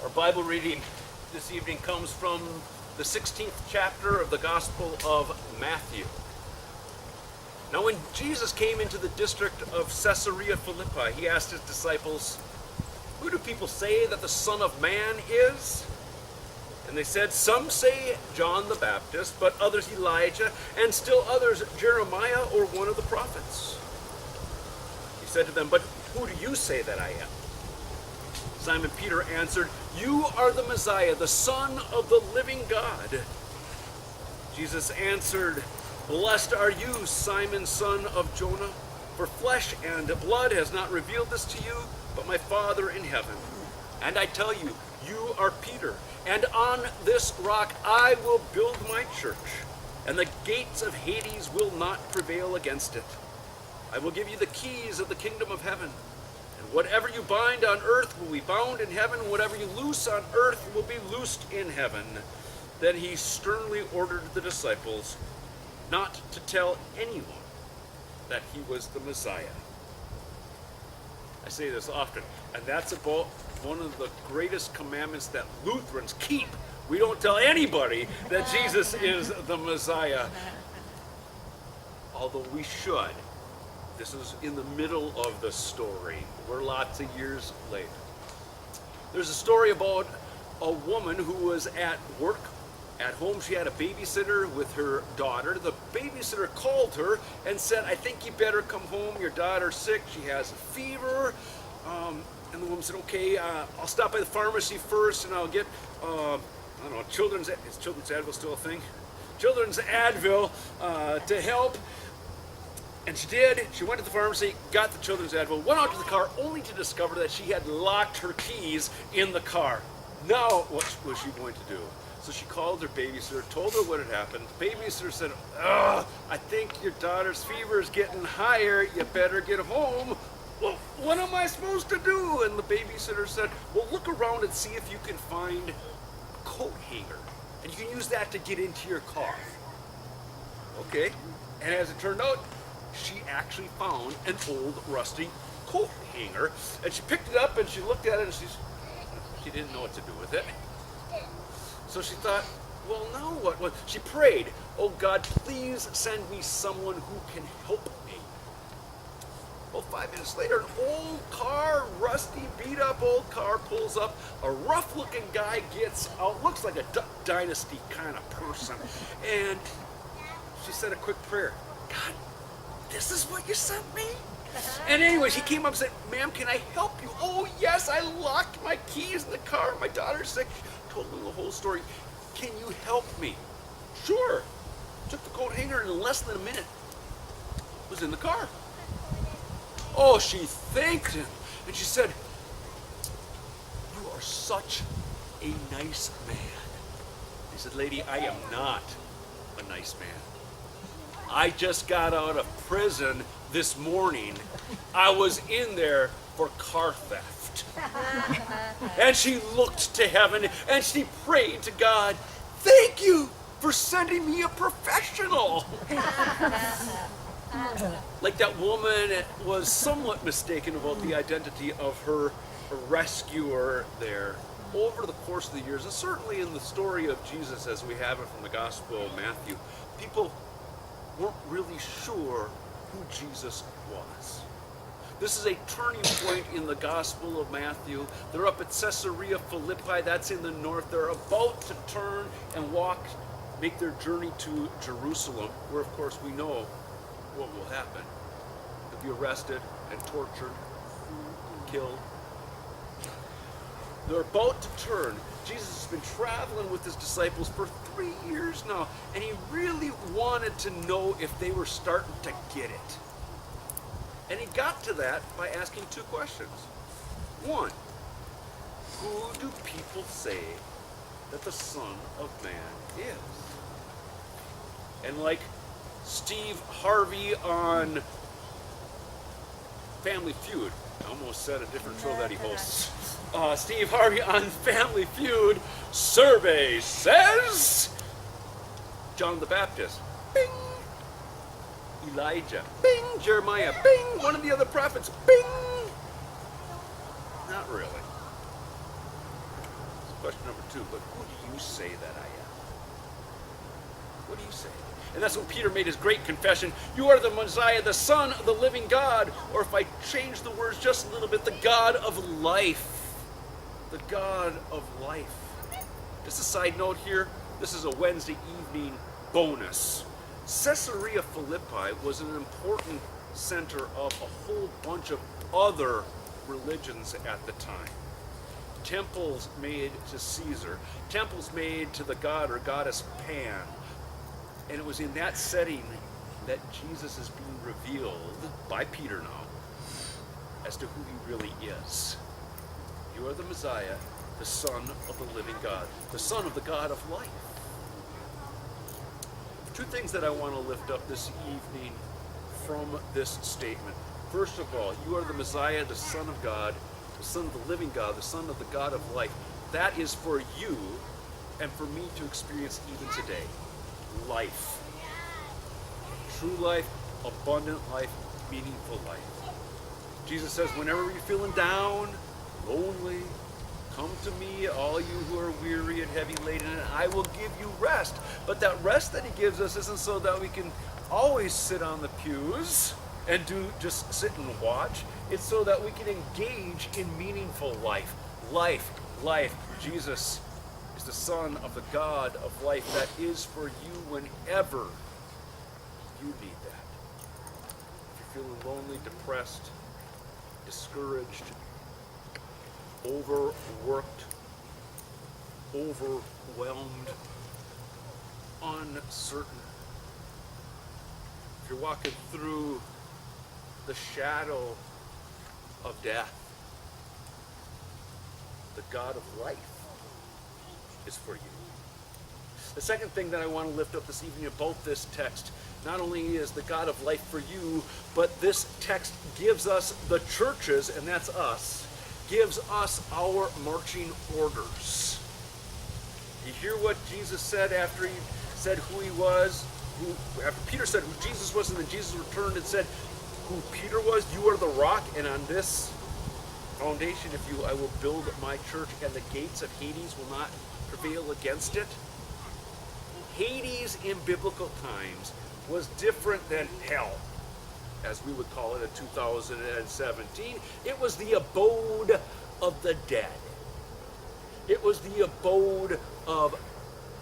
Our Bible reading this evening comes from the 16th chapter of the Gospel of Matthew. Now when Jesus came into the district of Caesarea Philippi, he asked his disciples, "Who do people say that the Son of Man is?" And they said, "Some say John the Baptist, but others Elijah, and still others Jeremiah or one of the prophets." He said to them, "But who do you say that I am?" Simon Peter answered, "You are the Messiah, the Son of the living God." Jesus answered, "Blessed are you, Simon, son of Jonah, for flesh and blood has not revealed this to you, but my Father in heaven. And I tell you, you are Peter, and on this rock I will build my church, and the gates of Hades will not prevail against it. I will give you the keys of the kingdom of heaven. Whatever you bind on earth will be bound in heaven, and whatever you loose on earth will be loosed in heaven." Then he sternly ordered the disciples not to tell anyone that he was the Messiah. I say this often, and that's about one of the greatest commandments that Lutherans keep. We don't tell anybody that Jesus is the Messiah, although we should. This is in the middle of the story. We're lots of years later. There's a story about a woman who was at work. At home, she had a babysitter with her daughter. The babysitter called her and said, "I think you better come home. Your daughter's sick. She has a fever." And the woman said, "Okay, I'll stop by the pharmacy first and I'll get, Children's Advil still a thing? Children's Advil to help." And she did. She went to the pharmacy, got the children's Advil, went out to the car, only to discover that she had locked her keys in the car. Now, what was she going to do? So she called her babysitter, told her what had happened. The babysitter said, "I think your daughter's fever is getting higher. You better get home." "Well, what am I supposed to do?" And the babysitter said, "Well, look around and see if you can find a coat hanger. And you can use that to get into your car." Okay. And as it turned out, she actually found an old rusty coat hanger, and she picked it up and she looked at it and she didn't know what to do with it. So she thought, well, now what? Well, she prayed, "Oh God, please send me someone who can help me." Well, 5 minutes later, an old car, rusty, beat up old car pulls up. A rough looking guy gets out, looks like a Duck Dynasty kind of person. And she said a quick prayer. "God, this is what you sent me?" And anyways, he came up and said, "Ma'am, can I help you?" "Oh, yes, I locked my keys in the car. My daughter's sick." She told him the whole story. "Can you help me?" "Sure." Took the coat hanger, and in less than a minute, it was in the car. Oh, she thanked him. And she said, "You are such a nice man." He said, "Lady, I am not a nice man. I just got out of prison this morning. I was in there for car theft." And she looked to heaven and she prayed to God, "Thank you for sending me a professional." Like that woman was somewhat mistaken about the identity of her rescuer there. Over the course of the years, and certainly in the story of Jesus as we have it from the Gospel of Matthew, people weren't really sure who Jesus was. This is a turning point in the Gospel of Matthew. They're up at Caesarea Philippi, that's in the north. They're about to turn and make their journey to Jerusalem, where of course we know what will happen. They'll be arrested and tortured, killed. They're about to turn. Jesus has been traveling with his disciples for 3 years now, and he really wanted to know if they were starting to get it. And he got to that by asking 2 questions. One, who do people say that the Son of Man is? And like Steve Harvey on Family Feud, I almost said a different show that he hosts. Steve Harvey on Family Feud, survey says John the Baptist, bing. Elijah, bing. Jeremiah, bing. One of the other prophets, bing. Not really. too, but who do you say that I am? What do you say? And that's when Peter made his great confession. You are the Messiah, the Son of the living God. Or if I change the words just a little bit, the God of life. The God of life. Just a side note here, this is a Wednesday evening bonus. Caesarea Philippi was an important center of a whole bunch of other religions at the time. Temples made to Caesar, temples made to the god or goddess Pan. And it was in that setting that Jesus is being revealed by Peter now as to who he really is. You are the Messiah, the Son of the living God, the Son of the God of life. Two things that I want to lift up this evening from this statement. First of all, you are the Messiah, the Son of God, the Son of the living God, the Son of the God of life. That is for you and for me to experience even today. Life. True life, abundant life, meaningful life. Jesus says, whenever you're feeling down, lonely, come to me, all you who are weary and heavy laden, and I will give you rest. But that rest that he gives us isn't so that we can always sit on the pews and just sit and watch. It's so that we can engage in meaningful life. Life. Jesus is the Son of the God of life that is for you whenever you need that. If you're feeling lonely, depressed, discouraged, overworked, overwhelmed, uncertain, if you're walking through the shadow of death, the God of life is for you. The second thing that I want to lift up this evening about this text, not only is the God of life for you, but this text gives us, the churches, and that's us, gives us our marching orders. You hear what Jesus said after he said who he was, after Peter said who Jesus was, and then Jesus returned and said who Peter was, you are the rock, and on this foundation, I will build my church, and the gates of Hades will not prevail against it. Hades in biblical times was different than hell, as we would call it in 2017. It was the abode of the dead. It was the abode of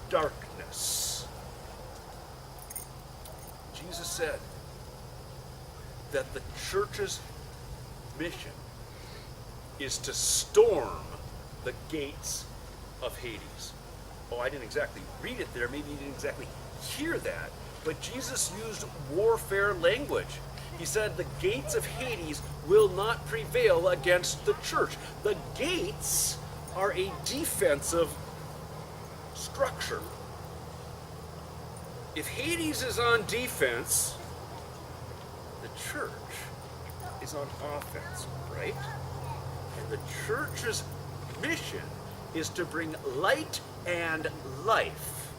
darkness. Jesus said that the church's mission is to storm the gates of Hades. Oh, I didn't exactly read it there. Maybe you didn't exactly hear that. But Jesus used warfare language. He said the gates of Hades will not prevail against the church. The gates are a defensive structure. If Hades is on defense, the church is on offense, right? And the church's mission is to bring light and life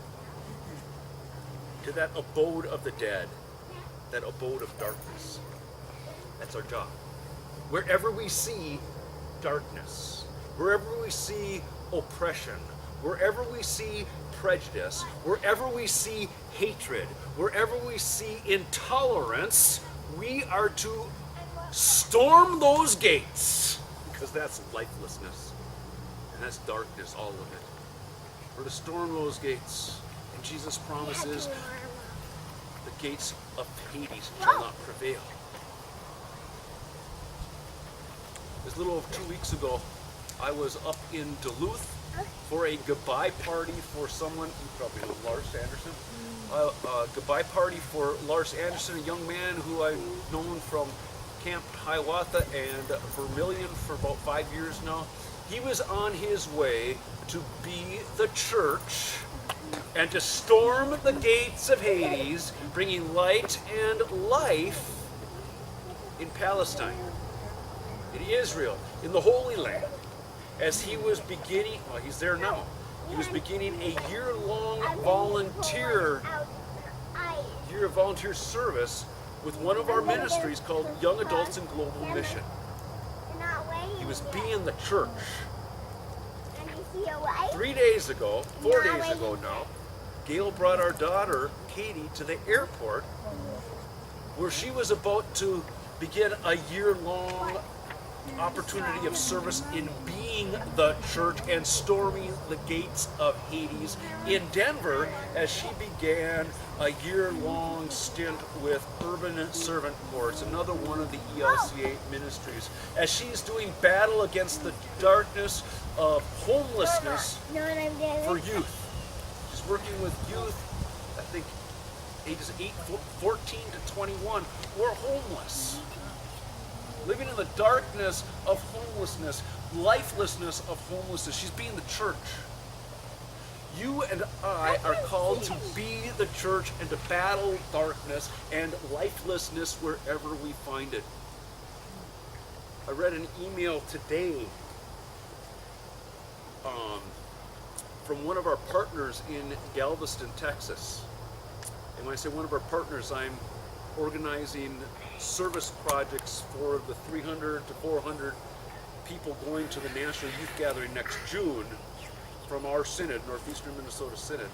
to that abode of the dead, that abode of darkness. That's our job. Wherever we see darkness, wherever we see oppression, wherever we see prejudice, wherever we see hatred, wherever we see intolerance, we are to storm those gates, because that's lifelessness and that's darkness, all of it. We're to storm those gates, and Jesus promises the gates of Hades shall not prevail. This little over 2 weeks ago, I was up in Duluth for a goodbye party for someone, you probably know Lars Anderson, a goodbye party for Lars Anderson, a young man who I've known from Camp Hiawatha and Vermilion for about 5 years now. He was on his way to be the church and to storm the gates of Hades, bringing light and life in Palestine, in Israel, in the Holy Land, as he was beginning, well, he's there now, he was beginning a year-long volunteer service with one of our ministries called Young Adults in Global Mission. He was being the church. 3 days ago, 4 days ago now, Gail brought our daughter, Katie, to the airport where she was about to begin a year-long opportunity of service in being the church and storming the gates of Hades in Denver as she began a year-long stint with Urban Servant Corps, another one of the ELCA ministries, as she's doing battle against the darkness of homelessness for youth. She's working with youth, I think ages 14 to 21, who are homeless. Living in the darkness of homelessness, lifelessness of homelessness. She's being the church. You and I are called to be the church and to battle darkness and lifelessness wherever we find it. I read an email today from one of our partners in Galveston, Texas. And when I say one of our partners, I'm organizing service projects for the 300 to 400 people going to the National Youth Gathering next June from our synod, Northeastern Minnesota Synod.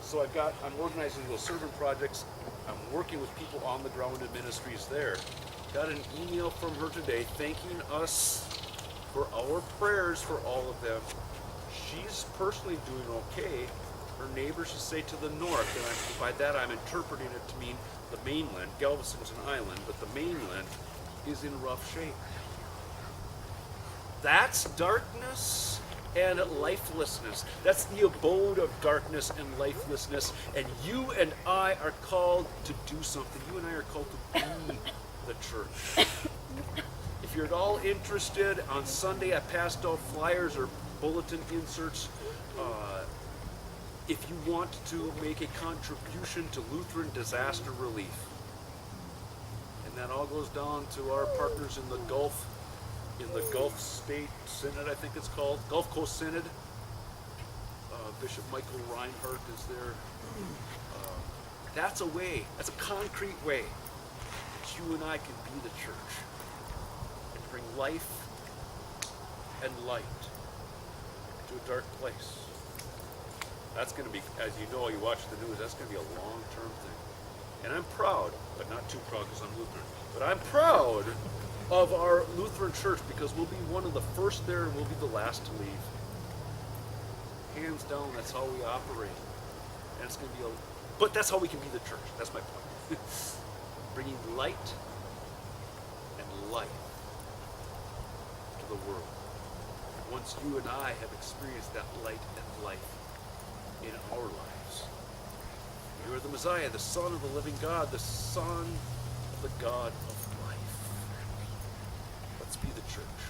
So I'm organizing those servant projects. I'm working with people on the ground in ministries there. Got an email from her today thanking us for our prayers for all of them. She's personally doing okay. Her neighbors, she say, to the north, and by that I'm interpreting it to mean the mainland. Galveston's an island, but the mainland is in rough shape. That's darkness and lifelessness. That's the abode of darkness and lifelessness. And you and I are called to do something. You and I are called to be the church. If you're at all interested, on Sunday I passed out flyers or bulletin inserts. If you want to make a contribution to Lutheran disaster relief. And that all goes down to our partners in the Gulf State Synod, I think it's called, Gulf Coast Synod. Bishop Michael Reinhardt is there. That's a way, that's a concrete way that you and I can be the church and bring life and light to a dark place. That's going to be, as you know, you watch the news, that's going to be a long-term thing. And I'm proud, but not too proud because I'm Lutheran, but I'm proud of our Lutheran church because we'll be one of the first there and we'll be the last to leave. Hands down, that's how we operate. And it's going to be but that's how we can be the church. That's my point. Bringing light and life to the world. Once you and I have experienced that light and life in our lives. You are the Messiah, the Son of the living God, the Son of the God of life. Let's be the church.